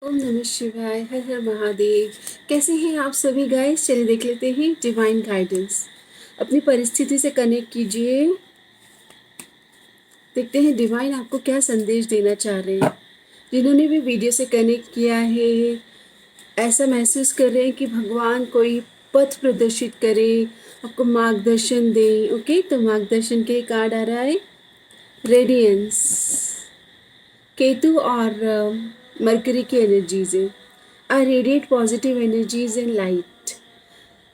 ओम नमः शिवाय। हर हर महादेव। कैसे हैं आप सभी गाइस? चलिए देख लेते हैं डिवाइन गाइडेंस। अपनी परिस्थिति से कनेक्ट कीजिए। देखते हैं डिवाइन आपको क्या संदेश देना चाह रहे हैं। जिन्होंने भी वीडियो से कनेक्ट किया है, ऐसा महसूस कर रहे हैं कि भगवान कोई पथ प्रदर्शित करे, आपको मार्गदर्शन दे। ओके, तो मार्गदर्शन के कार्ड आ रहा है रेडियंस। केतु और मरकरी की एनर्जीज है। आई radiate positive energies and light.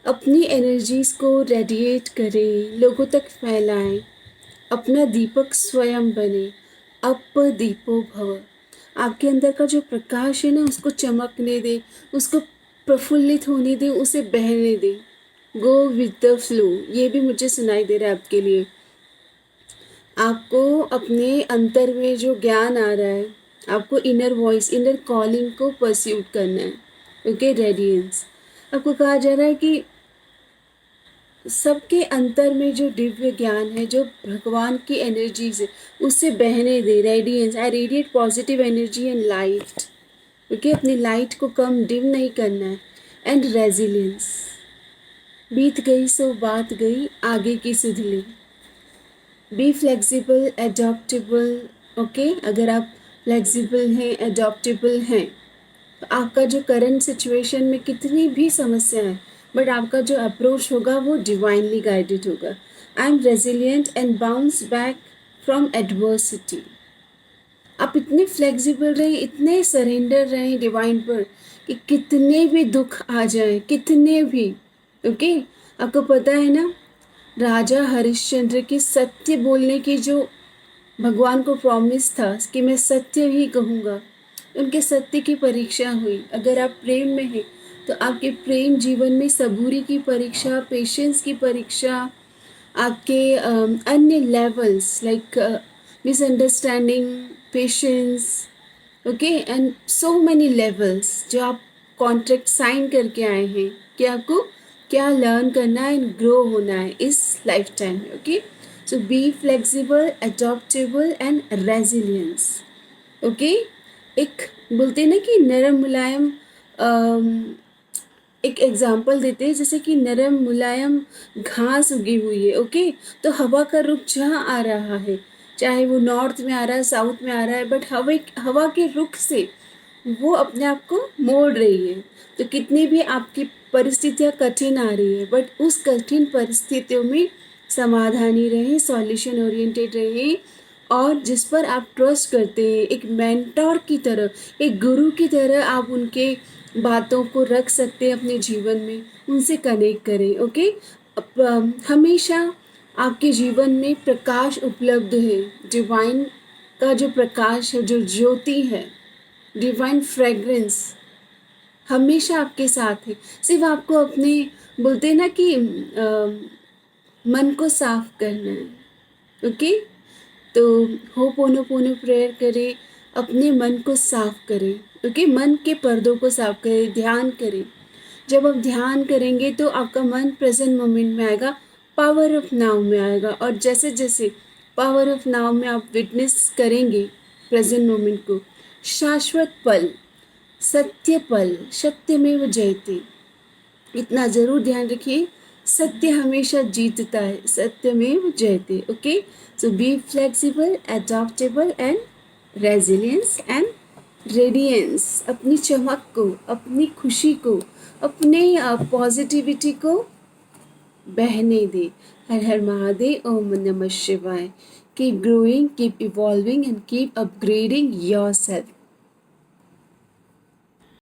अपनी एनर्जीज को रेडिएट करें, लोगों तक फैलाएं, अपना दीपक स्वयं बने। अप दीपो भव। आपके अंदर का जो प्रकाश है ना, उसको चमकने दे, उसको प्रफुल्लित होने दे, उसे बहने दे। Go with the flow. ये भी मुझे सुनाई दे रहा है आपके लिए। आपको अपने अंतर में जो ज्ञान आ रहा है, आपको इनर वॉइस, इनर कॉलिंग को परस्यूट करना है। Okay, radiance. आपको कहा जा रहा है कि सबके अंतर में जो दिव्य ज्ञान है, जो भगवान की एनर्जीज है, उससे बहने दे। Radiance, I radiate positive energy and light. Okay, अपनी लाइट को कम डिम नहीं करना है। And resilience. बीत गई सो बात गई, आगे की सुध ली। Be flexible, adaptable. ओके, अगर आप फ्लेक्सिबल हैं, एडॉप्टेबल हैं, तो आपका जो करंट सिचुएशन में कितनी भी समस्या है, बट आपका जो अप्रोच होगा वो डिवाइनली गाइडेड होगा। I am resilient and bounce back from adversity. आप इतने फ्लेक्सिबल रहें, इतने सरेंडर रहें डिवाइन पर कि कितने भी दुख आ जाएं, कितने भी। ओके, आपको पता है ना, राजा हरिश्चंद्र की सत्य बोलने की जो भगवान को प्रॉमिस था कि मैं सत्य ही कहूँगा, उनके सत्य की परीक्षा हुई। अगर आप प्रेम में हैं तो आपके प्रेम जीवन में सबूरी की परीक्षा, पेशेंस की परीक्षा, आपके अन्य levels like misunderstanding, patience, okay, and so many levels जो आप कॉन्ट्रैक्ट साइन करके आए हैं कि आपको क्या लर्न करना है एंड ग्रो होना है इस लाइफ टाइम में। Okay, so be flexible, adaptable and resilience. Okay, एक बोलते हैं ना कि नरम मुलायम, एक एग्जाम्पल देते हैं, जैसे कि नरम मुलायम घास उगी हुई है। ओके, तो हवा का रुख जहाँ आ रहा है, चाहे वो नॉर्थ में आ रहा है, साउथ में आ रहा है, बट हवा के रुख से वो अपने आप को मोड़ रही है। तो कितनी भी आपकी परिस्थितियाँ कठिन आ रही है, बट उस कठिन परिस्थितियों में समाधानी रहें, सॉल्यूशन ओरिएंटेड रहें, और जिस पर आप ट्रस्ट करते हैं, एक मेंटोर की तरह, एक गुरु की तरह आप उनके बातों को रख सकते हैं अपने जीवन में, उनसे कनेक्ट करें। ओके, हमेशा आपके जीवन में प्रकाश उपलब्ध है। डिवाइन का जो प्रकाश है, जो ज्योति है, डिवाइन फ्रेग्रेंस हमेशा आपके साथ है। सिर्फ आपको अपने, बोलते हैं ना कि मन को साफ करना है। ओके, तो होपोनोपोनो प्रेयर करें, अपने मन को साफ करें। ओके, मन के पर्दों को साफ करें, ध्यान करें। जब आप ध्यान करेंगे तो आपका मन प्रेजेंट मोमेंट में आएगा, पावर ऑफ नाउ में आएगा। और जैसे जैसे पावर ऑफ नाउ में आप विटनेस करेंगे प्रेजेंट मोमेंट को, शाश्वत पल, सत्य पल, सत्यमेव जयते, इतना ज़रूर ध्यान रखिए, सत्य हमेशा जीतता है, सत्यमेव जयते। Okay, so be flexible, adaptable and resilience and radiance. अपनी चमक को, अपनी खुशी को, अपने पॉजिटिविटी को बहने दे। हर हर महादेव। ओम नमः शिवाय। Keep growing, keep evolving and keep upgrading your self.